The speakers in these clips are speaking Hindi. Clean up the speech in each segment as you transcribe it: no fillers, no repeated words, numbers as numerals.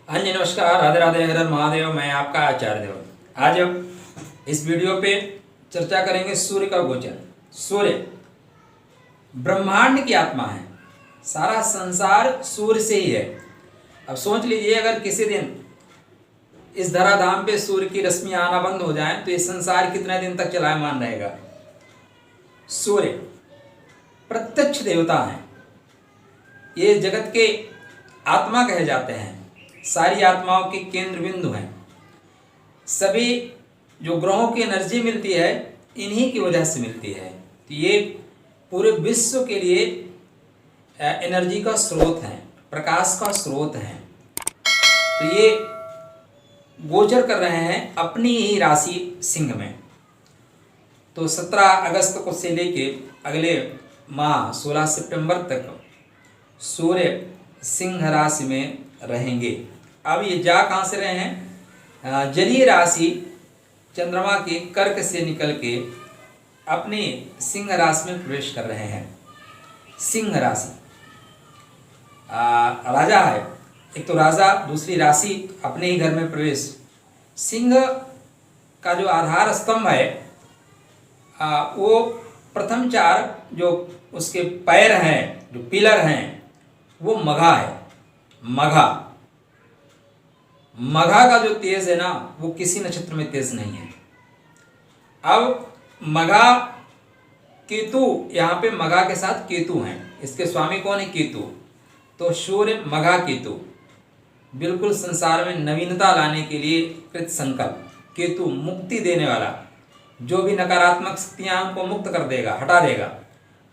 हाँ जी, नमस्कार, राधे राधे, हर हर महादेव। मैं आपका आचार्य देव। आज हम इस वीडियो पे चर्चा करेंगे सूर्य का गोचर। सूर्य ब्रह्मांड की आत्मा है, सारा संसार सूर्य से ही है। अब सोच लीजिए, अगर किसी दिन इस धराधाम पे सूर्य की रश्मियां आना बंद हो जाएं तो ये संसार कितने दिन तक चलायमान रहेगा। सूर्य प्रत्यक्ष देवता हैं, ये जगत के आत्मा कहे जाते हैं, सारी आत्माओं के केंद्र बिंदु हैं। सभी जो ग्रहों की एनर्जी मिलती है इन्हीं की वजह से मिलती है। तो ये पूरे विश्व के लिए एनर्जी का स्रोत है, प्रकाश का स्रोत है। तो ये गोचर कर रहे हैं अपनी ही राशि सिंह में। तो 17 अगस्त को से लेके अगले माह 16 सितंबर तक सूर्य सिंह राशि में रहेंगे। अब ये जा कहाँ से रहे हैं? जलीय राशि चंद्रमा के कर्क से निकल के अपनी सिंह राशि में प्रवेश कर रहे हैं। सिंह राशि राजा है, एक तो राजा, दूसरी राशि, अपने ही घर में प्रवेश। सिंह का जो आधार स्तंभ है वो प्रथम 4 जो उसके पैर हैं, जो पिलर हैं, वो मघा है। मघा का जो तेज है ना, वो किसी नक्षत्र में तेज नहीं है। अब मघा केतु, यहाँ पे मघा के साथ केतु हैं, इसके स्वामी कौन है? केतु। तो सूर्य मघा केतु बिल्कुल संसार में नवीनता लाने के लिए कृत संकल्प। केतु मुक्ति देने वाला, जो भी नकारात्मक शक्तियां उनको मुक्त कर देगा, हटा देगा।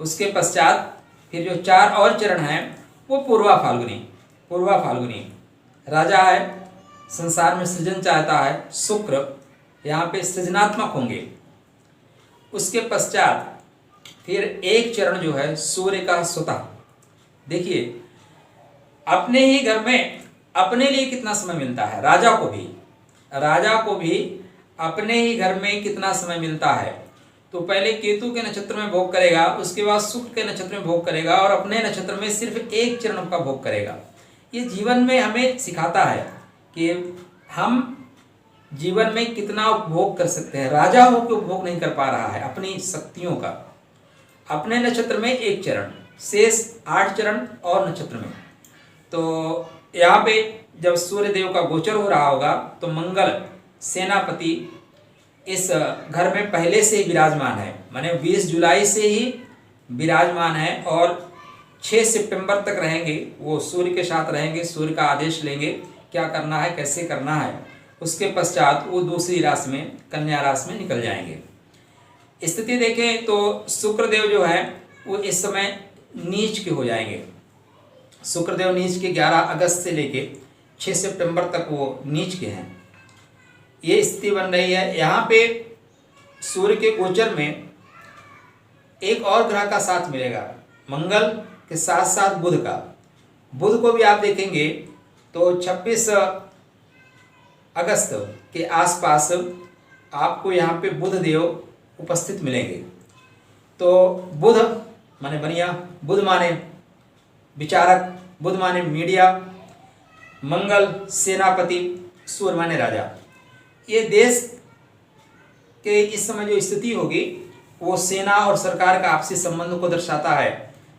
उसके पश्चात फिर जो 4 और चरण हैं वो पूर्वा फाल्गुनी राजा है, संसार में सृजन चाहता है। शुक्र यहाँ पे सृजनात्मक होंगे। उसके पश्चात फिर एक चरण जो है सूर्य का स्वतः। देखिए, अपने ही घर में अपने लिए कितना समय मिलता है। राजा को भी अपने ही घर में कितना समय मिलता है। तो पहले केतु के नक्षत्र में भोग करेगा, उसके बाद शुक्र के नक्षत्र में भोग करेगा और अपने नक्षत्र में सिर्फ एक चरण का भोग करेगा। ये जीवन में हमें सिखाता है कि हम जीवन में कितना उपभोग कर सकते हैं। राजा होकर उपभोग नहीं कर पा रहा है अपनी शक्तियों का। अपने नक्षत्र में एक चरण, शेष 8 चरण और नक्षत्र में। तो यहाँ पे जब सूर्य देव का गोचर हो रहा होगा तो मंगल सेनापति इस घर में पहले से ही विराजमान है, माने 20 जुलाई से ही विराजमान है और 6 सितंबर तक रहेंगे। वो सूर्य के साथ रहेंगे, सूर्य का आदेश लेंगे क्या करना है, कैसे करना है। उसके पश्चात वो दूसरी राशि में, कन्या राशि में निकल जाएंगे। स्थिति देखें तो शुक्रदेव जो है वो इस समय नीच के हो जाएंगे। शुक्रदेव नीच के 11 अगस्त से लेके 6 सितंबर तक वो नीच के हैं। ये स्थिति बन रही है। यहाँ पे सूर्य के गोचर में एक और ग्रह का साथ मिलेगा, मंगल के साथ साथ बुध का। बुध को भी आप देखेंगे तो 26 अगस्त के आसपास आपको यहाँ पे बुध देव उपस्थित मिलेंगे। तो बुध माने बनिया, बुध माने विचारक, बुध माने मीडिया, मंगल सेनापति, सूर्य माने राजा। ये देश के इस समय जो स्थिति होगी वो सेना और सरकार का आपसी संबंध को दर्शाता है।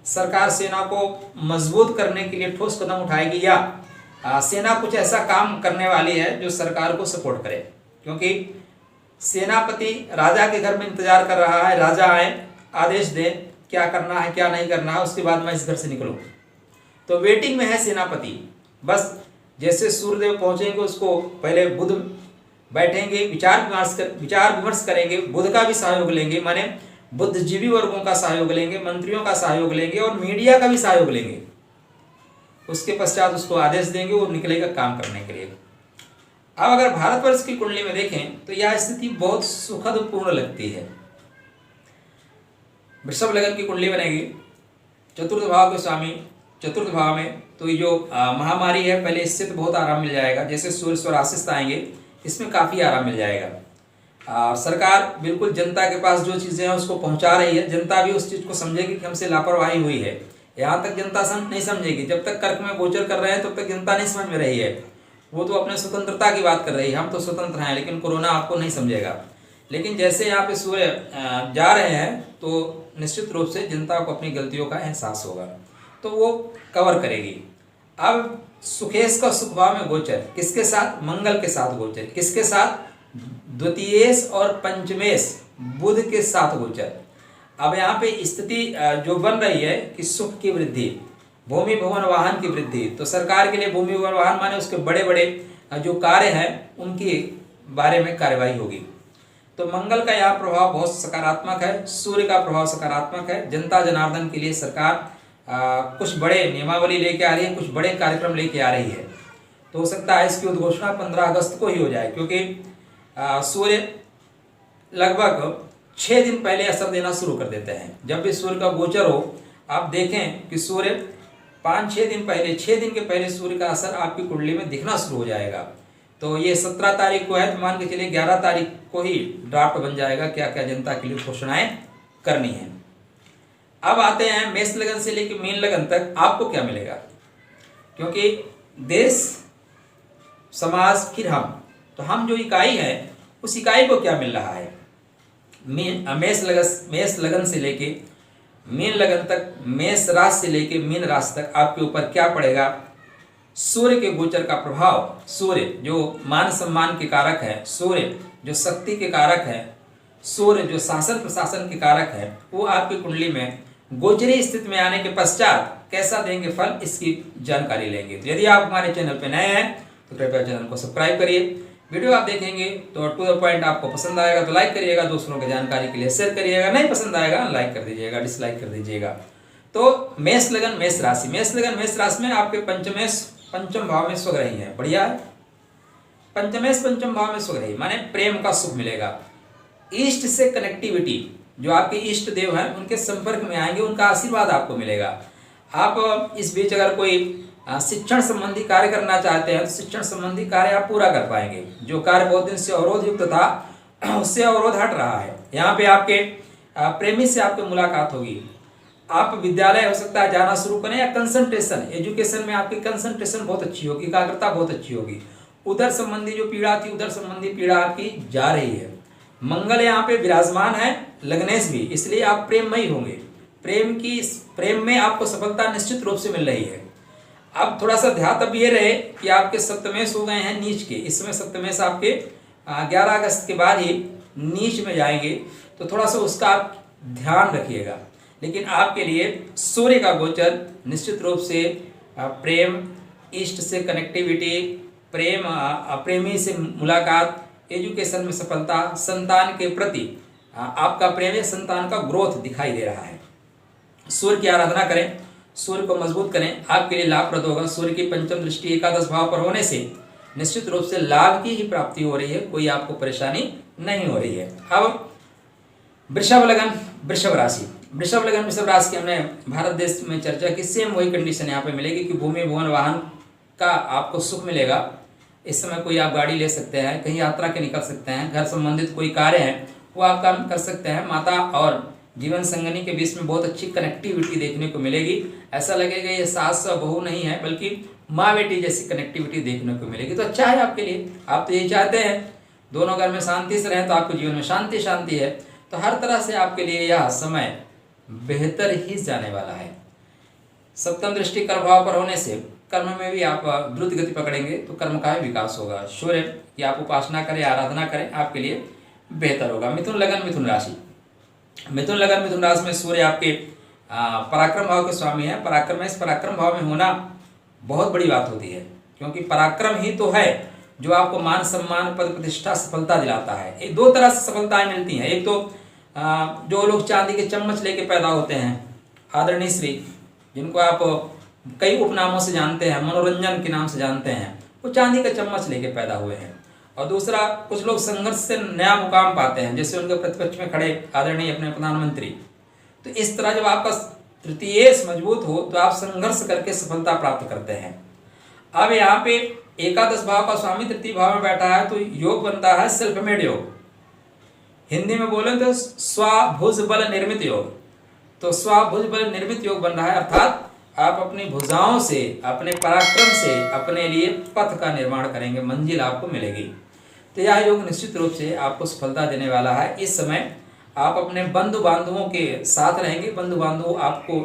सरकार सेना को मजबूत करने के लिए ठोस कदम उठाएगी या सेना कुछ ऐसा काम करने वाली है जो सरकार को सपोर्ट करे, क्योंकि सेनापति राजा के घर में इंतजार कर रहा है। राजा आए, आदेश दे क्या करना है क्या नहीं करना है, उसके बाद मैं इस घर से निकलूँ। तो वेटिंग में है सेनापति। बस जैसे सूर्यदेव पहुंचेंगे उसको पहले बुध बैठेंगे, विचार विमर्श करेंगे, बुध का भी सहयोग लेंगे, माने बुद्धिजीवी वर्गों का सहयोग लेंगे, मंत्रियों का सहयोग लेंगे और मीडिया का भी सहयोग लेंगे। उसके पश्चात उसको आदेश देंगे, वो निकलेगा काम करने के लिए। अब अगर भारतवर्ष की कुंडली में देखें तो यह स्थिति बहुत सुखद पूर्ण लगती है। वृषभ लग्न की कुंडली बनेगी, चतुर्थ भाव के स्वामी चतुर्थ भाव में। तो ये जो महामारी है, पहले इससे तो बहुत आराम मिल जाएगा। जैसे सूर्य स्वराशिस्थ आएंगे इसमें काफ़ी आराम मिल जाएगा। सरकार बिल्कुल जनता के पास जो चीज़ें हैं उसको पहुंचा रही है। जनता भी उस चीज़ को समझेगी कि हमसे लापरवाही हुई है। यहाँ तक जनता नहीं समझेगी, जब तक कर्क में गोचर कर रहे हैं तब तक जनता नहीं समझ में रही है। वो तो अपने स्वतंत्रता की बात कर रही है, हम तो स्वतंत्र हैं, लेकिन कोरोना आपको नहीं समझेगा। लेकिन जैसे यहाँ पे सूर्य जा रहे हैं तो निश्चित रूप से जनता को अपनी गलतियों का एहसास होगा, तो वो कवर करेगी। अब सुखेश का सुख भाव में गोचर किसके साथ? मंगल के साथ गोचर। किसके साथ? द्वितीयेश और पंचमेश बुध के साथ गोचर। अब यहाँ पे स्थिति जो बन रही है कि सुख की वृद्धि, भूमि भवन वाहन की वृद्धि, तो सरकार के लिए भूमि भवन वाहन माने उसके बड़े बड़े जो कार्य हैं उनकी बारे में कार्यवाही होगी। तो मंगल का यहाँ प्रभाव बहुत सकारात्मक है, सूर्य का प्रभाव सकारात्मक है। जनता जनार्दन के लिए सरकार कुछ बड़े नियमावली लेके आ रही है, कुछ बड़े कार्यक्रम लेके आ रही है। तो हो सकता है इसकी उद्घोषणा 15 अगस्त को ही हो जाए, क्योंकि सूर्य लगभग 6 दिन पहले असर देना शुरू कर देते हैं। जब भी सूर्य का गोचर हो, आप देखें कि सूर्य 5-6 दिन पहले, 6 दिन के पहले सूर्य का असर आपकी कुंडली में दिखना शुरू हो जाएगा। तो ये 17 तारीख को है, तो मान के चलिए 11 तारीख को ही ड्राफ्ट बन जाएगा क्या क्या जनता के लिए घोषणाएं करनी है। अब आते हैं मेष लगन से लेकर मीन लगन तक आपको क्या मिलेगा, क्योंकि देश, समाज, फिर हम जो इकाई है उस इकाई को क्या मिल रहा है। मेष लगन से लेके मीन लगन तक, मेष राशि से लेके मीन राशि तक आपके ऊपर क्या पड़ेगा। सूर्य के गोचर का प्रभाव, सूर्य जो मान सम्मान के कारक है, सूर्य जो शक्ति के कारक है, सूर्य जो शासन प्रशासन के कारक है, वो आपकी कुंडली में गोचरी स्थिति में आने के पश्चात कैसा देंगे फल, इसकी जानकारी लेंगे। तो यदि आप हमारे चैनल पर नए हैं तो कृपया चैनल को सब्सक्राइब करिए। वीडियो आप देखेंगे तो टू द पॉइंट आपको पसंद आएगा तो लाइक करिएगा, दूसरों की जानकारी के लिए शेयर करिएगा, नहीं पसंद आएगा लाइक कर दीजिएगा, डिसलाइक कर दीजिएगा। तो मेष लगन मेष राशि, मेष लगन मेष राशि में आपके पंचम भाव में स्वग्रही है, बढ़िया है। पंचम भाव में स्वग्रही माने प्रेम का सुख मिलेगा। ईष्ट से कनेक्टिविटी, जो आपके इष्ट देव हैं उनके संपर्क में आएंगे, उनका आशीर्वाद आपको मिलेगा। आप इस बीच अगर कोई शिक्षण संबंधी कार्य करना चाहते हैं तो शिक्षण संबंधी कार्य आप पूरा कर पाएंगे। जो कार्य बहुत दिन से अवरोध युक्त था उससे अवरोध हट रहा है। यहाँ पे आपके प्रेमी से आपकी मुलाकात होगी। आप विद्यालय हो सकता है जाना शुरू करें, या कंसंट्रेशन, एजुकेशन में आपकी कंसंट्रेशन बहुत अच्छी होगी, एकाग्रता बहुत अच्छी होगी। उधर संबंधी जो पीड़ा थी, उधर संबंधी पीड़ा आपकी जा रही है। मंगल यहाँ पे विराजमान है, लग्नेश भी, इसलिए आप प्रेममयी होंगे। प्रेम में आपको सफलता निश्चित रूप से मिल रही है। अब थोड़ा सा ध्यान तब ये रहे कि आपके सप्तमेश हो गए हैं नीच के, इस समय सप्तमेश आपके 11 अगस्त के बाद ही नीच में जाएंगे, तो थोड़ा सा उसका आप ध्यान रखिएगा। लेकिन आपके लिए सूर्य का गोचर निश्चित रूप से प्रेम, इष्ट से कनेक्टिविटी, प्रेमी से मुलाकात, एजुकेशन में सफलता, संतान के प्रति आपका प्रेम या संतान का ग्रोथ दिखाई दे रहा है। सूर्य की आराधना करें, सूर्य को मजबूत करें, आपके लिए लाभप्रद होगा। सूर्य की पंचम दृष्टि एकादश भाव पर होने से निश्चित रूप से लाभ की ही प्राप्ति हो रही है, कोई आपको परेशानी नहीं हो रही है। अब वृषभ लगन वृषभ राशि, वृषभ लगन वृषभ राशि की हमने भारत देश में चर्चा की, सेम वही कंडीशन यहाँ पे मिलेगी कि भूमि भवन वाहन का आपको सुख मिलेगा। इस समय कोई आप गाड़ी ले सकते हैं, कहीं यात्रा के निकल सकते हैं, घर संबंधित कोई कार्य है वो आप काम कर सकते हैं। माता और जीवन संगनी के बीच में बहुत अच्छी कनेक्टिविटी देखने को मिलेगी। ऐसा लगेगा ये सास बहू नहीं है, बल्कि माँ बेटी जैसी कनेक्टिविटी देखने को मिलेगी। तो अच्छा है आपके लिए, आप तो यही चाहते हैं दोनों घर में शांति से रहें, तो आपके जीवन में शांति है। तो हर तरह से आपके लिए यह समय बेहतर ही जाने वाला है। सप्तम दृष्टि कर्म भाव पर होने से कर्म में भी आप द्रुत गति पकड़ेंगे, तो कर्म का भी विकास होगा। सूर्य की आप उपासना करें, आराधना करें, आपके लिए बेहतर होगा। मिथुन लगन मिथुन राशि, मिथुन लगन मिथुन राशि में सूर्य आपके पराक्रम भाव के स्वामी है। पराक्रम भाव में होना बहुत बड़ी बात होती है, क्योंकि पराक्रम ही तो है जो आपको मान सम्मान पद प्रतिष्ठा सफलता दिलाता है। एक दो तरह से सफलताएं मिलती हैं। एक तो जो लोग चांदी के चम्मच लेके पैदा होते हैं, आदरणीय श्री, जिनको आप कई उपनामों से जानते हैं, मनोरंजन के नाम से जानते हैं, वो चांदी का चम्मच लेके पैदा हुए हैं। और दूसरा, कुछ लोग संघर्ष से नया मुकाम पाते हैं, जैसे उनके प्रतिपक्ष में खड़े आदरणीय अपने प्रधानमंत्री। तो इस तरह जब आपका तृतीयेश मजबूत हो तो आप संघर्ष करके सफलता प्राप्त करते हैं। अब यहाँ पे एकादश भाव का स्वामी तृतीय भाव में बैठा है, तो योग बनता है सेल्फ मेड योग। हिंदी में बोले तो स्वभुज बल निर्मित योग। तो स्वभुज बल निर्मित योग बन रहा है, अर्थात आप अपनी भुजाओं से, अपने पराक्रम से अपने लिए पथ का निर्माण करेंगे, मंजिल आपको मिलेगी। तो यह योग निश्चित रूप से आपको सफलता देने वाला है। इस समय आप अपने बंधु बांधवों के साथ रहेंगे, बंधु बांधव आपको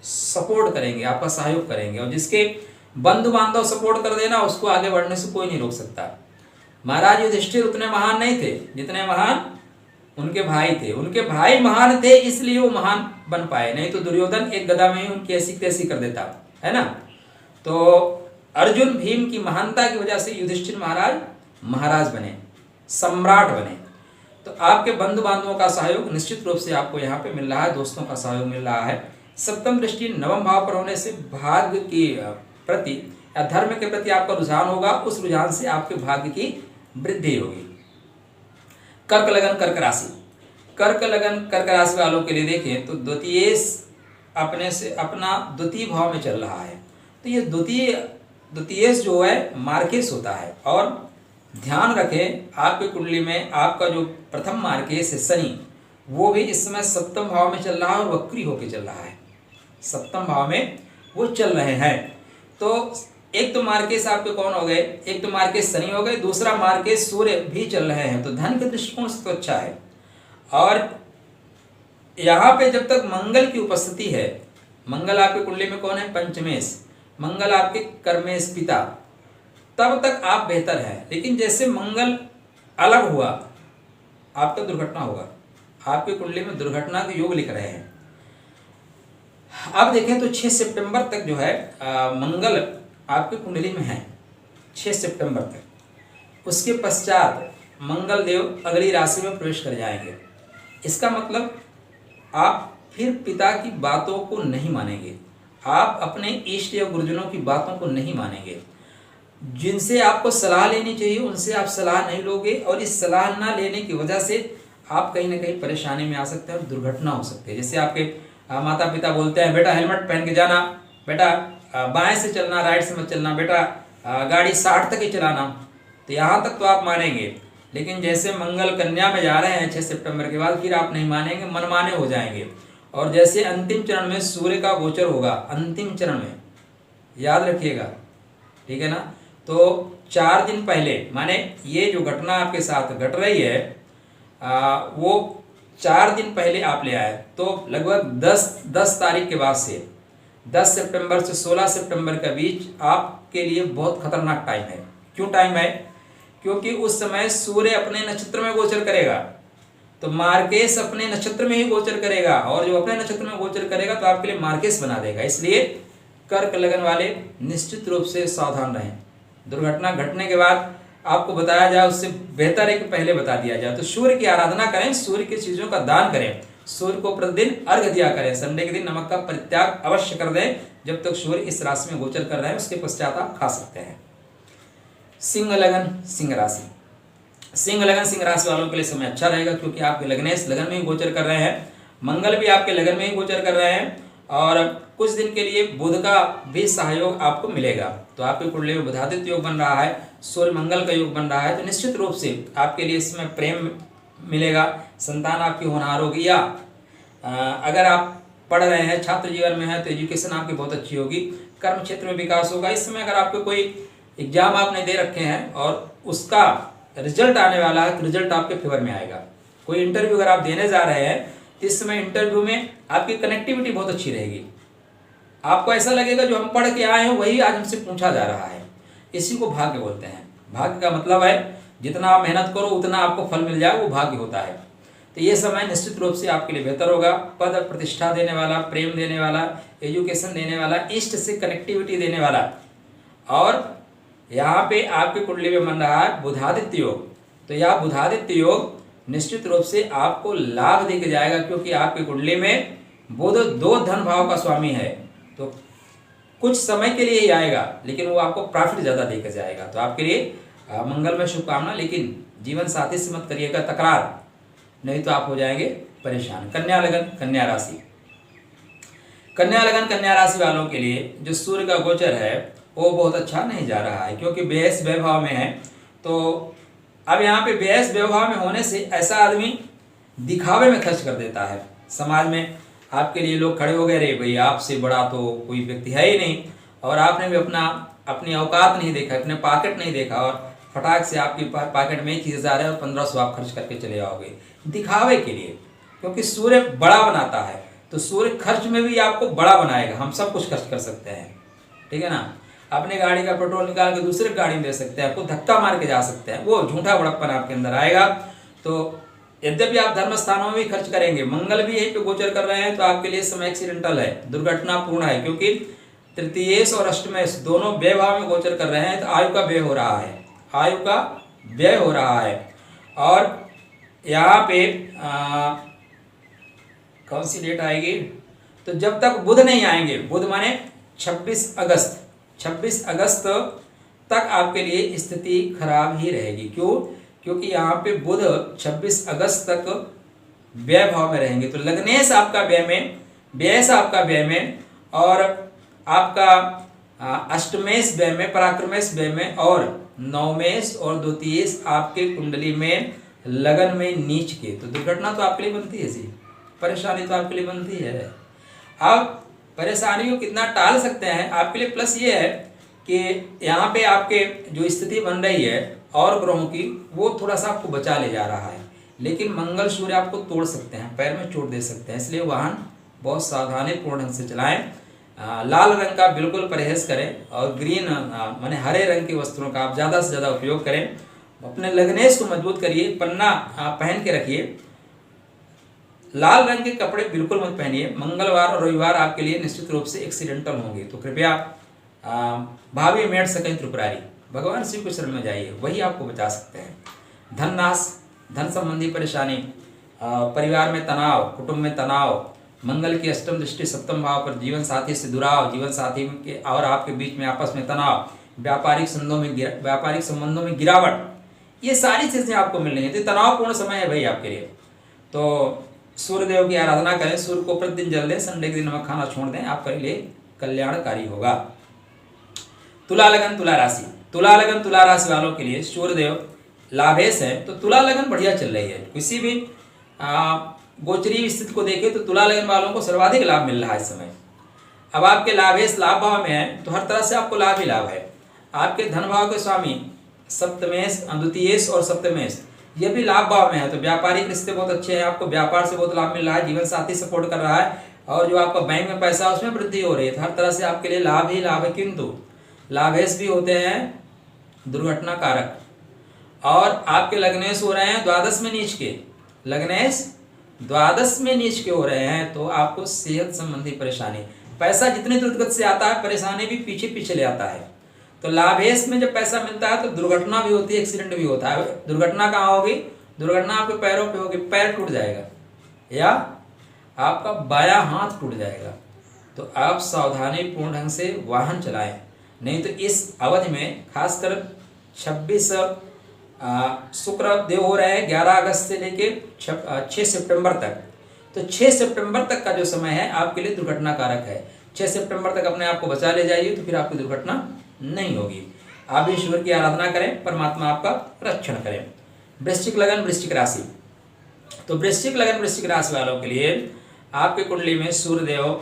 सपोर्ट करेंगे, आपका सहयोग करेंगे, और जिसके बंधु बांधव सपोर्ट कर देना उसको आगे बढ़ने से कोई नहीं रोक सकता। महाराज युधिष्ठिर उतने महान नहीं थे जितने महान उनके भाई थे। उनके भाई महान थे इसलिए वो महान बन पाए, नहीं तो दुर्योधन एक गदा में ही उनकी ऐसी तैसी कर देता, है ना। तो अर्जुन भीम की महानता की वजह से युधिष्ठिर महाराज महाराज बने, सम्राट बने। तो आपके बंधु बांधवों का सहयोग निश्चित रूप से आपको यहाँ पे मिल रहा है, दोस्तों का सहयोग मिल रहा है। सप्तम दृष्टि नवम भाव पर होने से भाग्य की प्रति या धर्म के प्रति आपका रुझान होगा, उस रुझान से आपके भाग्य की वृद्धि होगी। कर्क लगन कर्क राशि, कर्क लगन कर्क राशि वालों के लिए देखें तो द्वितीय अपने से अपना द्वितीय भाव में चल रहा है। तो ये द्वितीय जो है मार्केश होता है, और ध्यान रखें आपकी कुंडली में आपका जो प्रथम मार्केश है शनि, वो भी इस समय सप्तम भाव में चल रहा है और वक्री होकर चल रहा है, सप्तम भाव में वो चल रहे हैं। तो एक तो मार्केश आपके कौन हो गए, एक तो मार्केश शनि हो गए, दूसरा मार्केश सूर्य भी चल रहे हैं, तो धन के दृष्टिकोण से तो अच्छा है। और यहाँ पे जब तक मंगल की उपस्थिति है, मंगल आपके कुंडली में कौन है, पंचमेश, मंगल आपके कर्मेश पिता, तब तक आप बेहतर हैं। लेकिन जैसे मंगल अलग हुआ आपका दुर्घटना होगा, आपकी कुंडली में दुर्घटना के योग लिख रहे हैं। अब देखें तो 6 सितंबर तक जो है मंगल आपकी कुंडली में है, 6 सितंबर तक। उसके पश्चात मंगल देव अगली राशि में प्रवेश कर जाएंगे। इसका मतलब आप फिर पिता की बातों को नहीं मानेंगे, आप अपने इष्ट या गुरुजनों की बातों को नहीं मानेंगे। जिनसे आपको सलाह लेनी चाहिए उनसे आप सलाह नहीं लोगे, और इस सलाह ना लेने की वजह से आप कहीं ना कहीं परेशानी में आ सकते हैं और दुर्घटना हो सकती है। जैसे आपके माता पिता बोलते हैं बेटा हेलमेट पहन के जाना, बेटा बाएं से चलना, राइट से मत चलना, बेटा गाड़ी 60 तक ही चलाना, तो यहाँ तक तो आप मानेंगे। लेकिन जैसे मंगल कन्या में जा रहे हैं 6 सितंबर के बाद, फिर आप नहीं मानेंगे, मनमाने हो जाएंगे। और जैसे अंतिम चरण में सूर्य का गोचर होगा, अंतिम चरण में याद रखिएगा, ठीक है ना। तो 4 दिन पहले, माने ये जो घटना आपके साथ घट रही है वो 4 दिन पहले आप ले आए, तो लगभग 10 तारीख के बाद से 10 सितंबर से 16 सितंबर के बीच आपके लिए बहुत खतरनाक टाइम है। क्यों टाइम है? क्योंकि उस समय सूर्य अपने नक्षत्र में गोचर करेगा, तो मार्केश अपने नक्षत्र में ही गोचर करेगा, और जो अपने नक्षत्र में गोचर करेगा तो आपके लिए मार्केश बना देगा। इसलिए कर्क लगन वाले निश्चित रूप से सावधान रहें। दुर्घटना घटने के बाद आपको बताया जाए उससे बेहतर है कि पहले बता दिया जाए। तो सूर्य की आराधना करें, सूर्य की चीजों का दान करें, सूर्य को प्रतिदिन अर्घ्य दिया करें, संडे के दिन नमक का परित्याग अवश्य कर दें जब तक सूर्य इस राशि में गोचर कर रहे हैं, उसके पश्चात आप खा सकते हैं। सिंह लगन सिंह राशि, सिंह लगन सिंह राशि वालों के लिए समय अच्छा रहेगा, क्योंकि आपके लगनेश लगन में ही गोचर कर रहे हैं, मंगल भी आपके लगन में ही गोचर कर रहे हैं, और कुछ दिन के लिए बुध का भी सहयोग आपको मिलेगा। तो आपके कुंडली में बुधादित्य योग बन रहा है, सूर्य मंगल का योग बन रहा है, तो निश्चित रूप से आपके लिए इसमें प्रेम मिलेगा, संतान आपकी होनहार होगी, या अगर आप पढ़ रहे हैं, छात्र जीवन में है तो एजुकेशन आपकी बहुत अच्छी होगी, कर्म क्षेत्र में विकास होगा। इस समय अगर आपको कोई एग्जाम आपने दे रखे हैं और उसका रिजल्ट आने वाला है, तो रिजल्ट आपके फेवर में आएगा। कोई इंटरव्यू अगर आप देने जा रहे हैं तो इस समय इंटरव्यू में आपकी कनेक्टिविटी बहुत अच्छी रहेगी, आपको ऐसा लगेगा जो हम पढ़ के आए हैं वही आज हमसे पूछा जा रहा है। इसी को भाग्य बोलते हैं। भाग्य का मतलब है जितना आप मेहनत करो उतना आपको फल मिल जाए, वो भाग्य होता है। तो ये समय निश्चित रूप से आपके लिए बेहतर होगा, पद प्रतिष्ठा देने वाला, प्रेम देने वाला, एजुकेशन देने वाला, इष्ट से कनेक्टिविटी देने वाला। और यहाँ पे आपकी कुंडली में बन रहा है बुधादित्य योग, तो यह बुधादित्य योग निश्चित रूप से आपको लाभ देके जाएगा, क्योंकि आपकी कुंडली में बुध 2 धन भाव का स्वामी है, तो कुछ समय के लिए ही आएगा लेकिन वो आपको प्रॉफिट ज़्यादा देकर जाएगा। तो आपके लिए मंगल में शुभकामना, लेकिन जीवन साथी से मत करिएगा तकरार, नहीं तो आप हो जाएंगे परेशान। कन्या लगन कन्या राशि, कन्या लगन कन्या राशि वालों के लिए जो सूर्य का गोचर है वो बहुत अच्छा नहीं जा रहा है, क्योंकि व्यस वैभव में है। तो अब यहाँ पे व्यस वैभव में होने से ऐसा आदमी दिखावे में खर्च कर देता है, समाज में आपके लिए लोग खड़े हो गए, रे भाई आपसे बड़ा तो कोई व्यक्ति है ही नहीं, और आपने भी अपनी औकात नहीं देखा, अपने पॉकेट नहीं देखा, और फटाक से आपकी पॉकेट में 21,000 है और 1500 आप खर्च करके चले आओगे दिखावे के लिए। क्योंकि सूर्य बड़ा बनाता है, तो सूर्य खर्च में भी आपको बड़ा बनाएगा। हम सब कुछ खर्च कर सकते हैं, ठीक है ना। अपने गाड़ी का पेट्रोल निकाल के दूसरे गाड़ी में दे सकते हैं, आपको धक्का मार के जा सकते हैं, वो झूठा बड़प्पन आपके अंदर आएगा। तो यद्यपि आप धर्म स्थानों में भी खर्च करेंगे, मंगल भी यहीं पे गोचर कर रहे हैं, तो आपके लिए समय एक्सीडेंटल है, दुर्घटनापूर्ण है, क्योंकि तृतीयेश और अष्टमेश दोनों व्यय भाव में गोचर कर रहे हैं, तो आयु का व्यय हो रहा है, आयु का व्यय हो रहा है। और यहाँ पे कौन सी डेट आएगी, तो जब तक बुध नहीं आएंगे, बुध माने 26 अगस्त तक आपके लिए स्थिति खराब ही रहेगी। क्यों? क्योंकि यहाँ पे बुध 26 अगस्त तक व्यय भाव में रहेंगे, तो लग्नेश आपका व्यय में, व्ययश आपका व्यय में, और आपका अष्टमेश व्यय में, पराक्रमेश व्यय में, और नवमेश और द्वितीयेश आपके कुंडली में लगन में नीच के। तो दुर्घटना तो आपके लिए बनती है जी, परेशानी तो आपके लिए बनती है। अब परेशानी को कितना टाल सकते हैं, आपके लिए प्लस ये है कि यहाँ पे आपके जो स्थिति बन रही है और ग्रहों की, वो थोड़ा सा आपको बचा ले जा रहा है, लेकिन मंगल सूर्य आपको तोड़ सकते हैं, पैर में चोट दे सकते हैं, इसलिए वाहन बहुत सावधानी पूर्ण ढंग से चलाएं। लाल रंग का बिल्कुल परहेज करें, और ग्रीन माने हरे रंग की वस्त्रों का आप ज़्यादा से ज़्यादा उपयोग करें। अपने लग्नेश को मजबूत करिए, पन्ना पहन के रखिए। लाल रंग के कपड़े बिल्कुल मत पहनिए। मंगलवार और रविवार आपके लिए निश्चित रूप से एक्सीडेंटल होंगे, तो कृपया भावी मेट सकें त्रिपुरारी भगवान शिव के शरण में जाइए, वही आपको बचा सकते हैं। धन नाश, धन संबंधी परेशानी, परिवार में तनाव, कुटुंब में तनाव, मंगल की अष्टम दृष्टि सप्तम भाव पर, जीवन साथी से दुराव, जीवन साथी के और आपके बीच में आपस में तनाव, व्यापारिक संबंधों में गिरावट, ये सारी चीज़ें आपको मिल रही हैं। तो तनावपूर्ण समय है भाई आपके लिए। तो सूर्य देव की आराधना करें, सूर्य को प्रतिदिन जल दें, संडे के दिन नमक खाना छोड़ दें, आपके लिए कल्याणकारी होगा। तुला लगन तुला राशि, तुला लगन तुला राशि वालों के लिए सूर्य देव लाभेश है, तो तुला लगन बढ़िया चल रही है। किसी भी गोचरी स्थिति को देखें तो तुला लगन वालों को सर्वाधिक लाभ मिल रहा है इस समय। अब आपके लाभेश लाभ भाव में है, तो हर तरह से आपको लाभ ही लाभ है। आपके धन भाव के स्वामी सप्तमेश, द्वितीयेश और सप्तमेश, ये भी लाभ भाव में है, तो व्यापारिक रिश्ते बहुत अच्छे हैं, आपको व्यापार से बहुत लाभ मिल रहा है, जीवन साथी सपोर्ट कर रहा है, और जो आपका बैंक में पैसा उसमें वृद्धि हो रही है, तो हर तरह से आपके लिए लाभ ही लाभ है। किंतु लाभेश भी होते हैं दुर्घटना कारक, और आपके लग्नेश हो रहे हैं द्वादश में नीच के, लग्नेश द्वादश में नीच के हो रहे हैं, तो आपको सेहत संबंधी परेशानी, पैसा जितनी द्रुतगति से आता है परेशानी भी पीछे पीछे ले आता है। तो लाभेश में जब पैसा मिलता है तो दुर्घटना भी होती है, एक्सीडेंट भी होता है। दुर्घटना कहाँ होगी? दुर्घटना आपके पैरों पे होगी, पैर टूट जाएगा या आपका बायां हाथ टूट जाएगा। तो आप सावधानी पूर्ण ढंग से वाहन चलाएं, नहीं तो इस अवधि में खासकर 26 शुक्र देव हो रहे हैं 11 अगस्त से लेके 6 सितंबर तक, तो 6 सितंबर तक का जो समय है आपके लिए दुर्घटना कारक है। 6 सितंबर तक अपने आप को बचा ले जाइए, तो फिर आपकी दुर्घटना नहीं होगी। आप ईश्वर की आराधना करें, परमात्मा आपका रक्षण करें। वृश्चिक लगन वृश्चिक राशि, तो वृश्चिक लगन वृश्चिक राशि वालों के लिए आपके कुंडली में सूर्य देव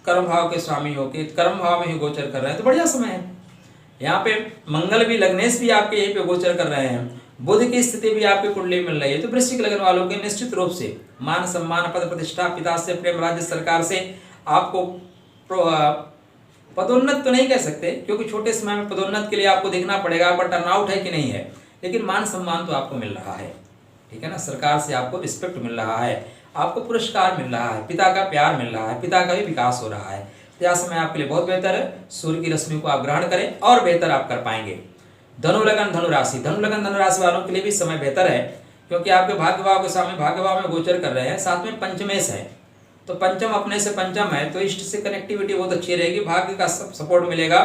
कर्म भाव के स्वामी होकर कर्म भाव में ही गोचर कर रहे हैं, तो बढ़िया समय है। यहाँ पे मंगल भी, लग्नेश भी आपके यहीं पे गोचर कर रहे हैं, बुध की स्थिति भी आपकी कुंडली मिल रही है। तो वृश्चिक लगन वालों के निश्चित रूप से मान सम्मान, पद प्रतिष्ठा, पिता से प्रेम, राज्य सरकार से आपको पदोन्नत तो नहीं कह सकते, क्योंकि छोटे समय में पदोन्नत के लिए आपको देखना पड़ेगा पर टर्नआउट है कि नहीं है, लेकिन मान सम्मान तो आपको मिल रहा है, ठीक है ना। सरकार से आपको रिस्पेक्ट मिल रहा है, आपको पुरस्कार मिल रहा है, पिता का प्यार मिल रहा है, पिता का भी विकास हो रहा है। यह समय आपके लिए बहुत बेहतर है। सूर्य की रश्मि को आप ग्रहण करें और बेहतर आप कर पाएंगे। धनु लगन धनु राशि, धनु लगन धनु राशि वालों के लिए भी समय बेहतर है, क्योंकि आपके भाग्य भाव के सामने भाग्य भाव में गोचर कर रहे हैं, साथ में पंचमेश है, तो पंचम अपने से पंचम है, तो इष्ट से कनेक्टिविटी बहुत अच्छी रहेगी, भाग्य का सपोर्ट मिलेगा।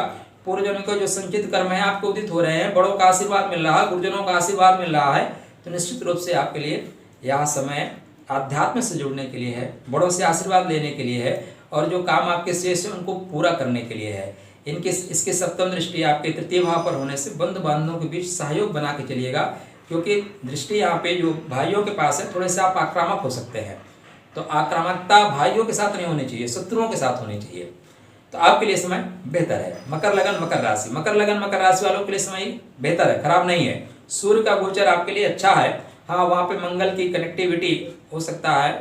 पूर्वजनों को जो संचित कर्म है आपको उदित हो रहे हैं, बड़ों का आशीर्वाद मिल रहा है, गुरुजनों का आशीर्वाद मिल रहा है, तो निश्चित रूप से आपके लिए यह समय आध्यात्म से जुड़ने के लिए है, बड़ों से आशीर्वाद लेने के लिए है, और जो काम आपके शेष है उनको पूरा करने के लिए है। इसके सप्तम दृष्टि आपके तृतीय भाव पर होने से बंधु बांधवों के बीच सहयोग बना के चलिएगा, क्योंकि दृष्टि यहाँ पे जो भाइयों के पास है थोड़े से आप आक्रामक हो सकते हैं, तो आक्रामकता भाइयों के साथ नहीं होनी चाहिए, शत्रुओं के साथ होनी चाहिए। तो आपके लिए समय बेहतर है। मकर लगन मकर राशि, मकर लगन मकर राशि वालों के लिए समय बेहतर है, खराब नहीं है। सूर्य का गोचर आपके लिए अच्छा है। हाँ, वहाँ पे मंगल की कनेक्टिविटी हो सकता है,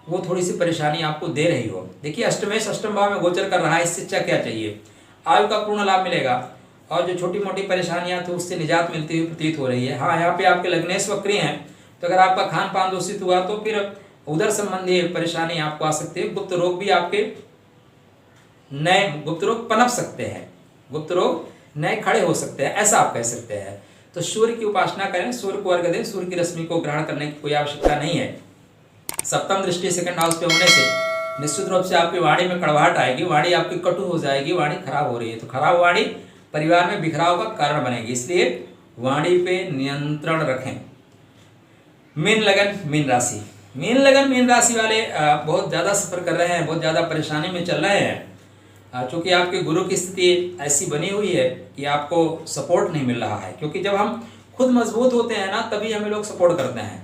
वो थोड़ी सी परेशानी आपको दे रही हो। देखिए अष्टमेश अष्टम भाव में गोचर कर रहा है, इससे अच्छा क्या चाहिए। आयु का पूर्ण लाभ मिलेगा और जो छोटी मोटी परेशानियां थी उससे निजात मिलती हुई प्रतीत हो रही है। हाँ, यहाँ पे आपके लग्नेश वक्री हैं, तो अगर आपका खान पान दूषित हुआ तो फिर उधर संबंधी परेशानी आपको आ सकती है। गुप्त रोग भी आपके नए गुप्त रोग पनप सकते हैं, गुप्त रोग नए खड़े हो सकते हैं, ऐसा आप कह सकते हैं। तो सूर्य की उपासना करें, सूर्य को अर्घ दें, सूर्य की रश्मि को ग्रहण करने की कोई आवश्यकता नहीं है। सप्तम दृष्टि सेकंड हाउस पे होने से निश्चित रूप से आपकी वाणी में कड़वाहट आएगी, वाणी आपकी कटु हो जाएगी, वाणी खराब हो रही है। तो खराब वाणी परिवार में बिखराव का कारण बनेगी, इसलिए वाणी पे नियंत्रण रखें। मीन लगन मीन राशि, मीन लगन मीन राशि वाले बहुत ज़्यादा सफर कर रहे हैं, बहुत ज़्यादा परेशानी में चल रहे हैं। चूँकि आपके गुरु की स्थिति ऐसी बनी हुई है कि आपको सपोर्ट नहीं मिल रहा है, क्योंकि जब हम खुद मजबूत होते हैं ना तभी हमें लोग सपोर्ट करते हैं।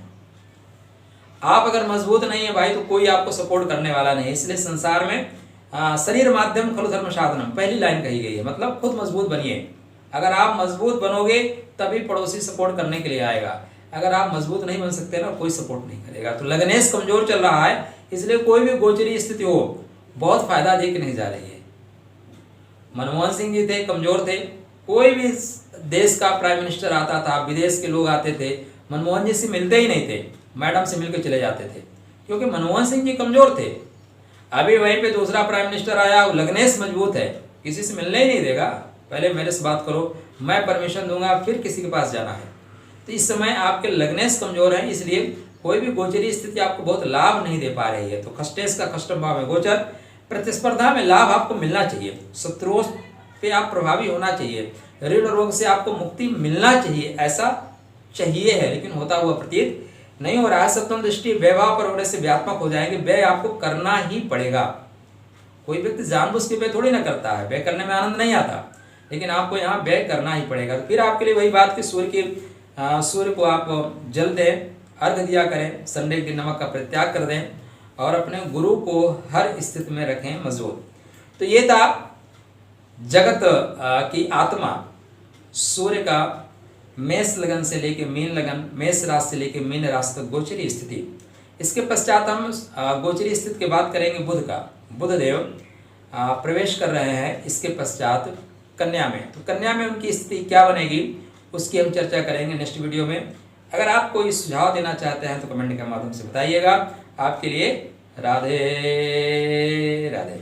आप अगर मजबूत नहीं है भाई तो कोई आपको सपोर्ट करने वाला नहीं। इसलिए संसार में शरीर माध्यम खलु धर्म साधनम पहली लाइन कही गई है, मतलब खुद मजबूत बनिए। अगर आप मजबूत बनोगे तभी पड़ोसी सपोर्ट करने के लिए आएगा। अगर आप मजबूत नहीं बन सकते ना, कोई सपोर्ट नहीं करेगा। तो लगनेश कमजोर चल रहा है, इसलिए कोई भी गोचरी स्थिति हो बहुत फायदा दे के नहीं जा रही है। मनमोहन सिंह जी थे, कमजोर थे। कोई भी देश का प्राइम मिनिस्टर आता था, विदेश के लोग आते थे, मनमोहन जी से मिलते ही नहीं थे, मैडम से मिलकर चले जाते थे, क्योंकि मनमोहन सिंह जी कमजोर थे। अभी वहीं पे दूसरा प्राइम मिनिस्टर आया, लगनेश मजबूत है, किसी से मिलने ही नहीं देगा। पहले मेरे से बात करो, मैं परमिशन दूंगा, फिर किसी के पास जाना है। तो इस समय आपके लगनेश कमजोर है, इसलिए कोई भी गोचरी स्थिति आपको बहुत लाभ नहीं दे पा रही है। तो खष्टेश का खष्टम भाव में गोचर, प्रतिस्पर्धा में लाभ आपको मिलना चाहिए, शत्रुओं पे आप प्रभावी होना चाहिए, ऋण रोग से आपको मुक्ति मिलना चाहिए, ऐसा चाहिए है, लेकिन होता हुआ प्रतीत नहीं हो रहा है। सप्तम दृष्टि वैभव पर होने से व्यात्मक हो जाएंगे, व्यय आपको करना ही पड़ेगा। कोई व्यक्ति जानबूझ के व्यय थोड़ी ना करता है, व्यय करने में आनंद नहीं आता, लेकिन आपको यहाँ व्यय करना ही पड़ेगा। फिर आपके लिए वही बात कि सूर्य को आप जल दें, अर्घ दिया करें, संडे के दिन नमक का परित्याग कर दें और अपने गुरु को हर स्थिति में रखें मजबूत। तो ये था जगत की आत्मा सूर्य का मेष लगन से लेके मीन लगन, मेष राशि से लेके मीन राशि तक गोचरी स्थिति। इसके पश्चात हम गोचरी स्थिति की बात करेंगे बुध का। बुध देव प्रवेश कर रहे हैं इसके पश्चात कन्या में। तो कन्या में उनकी स्थिति क्या बनेगी उसकी हम चर्चा करेंगे नेक्स्ट वीडियो में। अगर आप कोई सुझाव देना चाहते हैं तो कमेंट के माध्यम से बताइएगा। आपके लिए राधे राधे।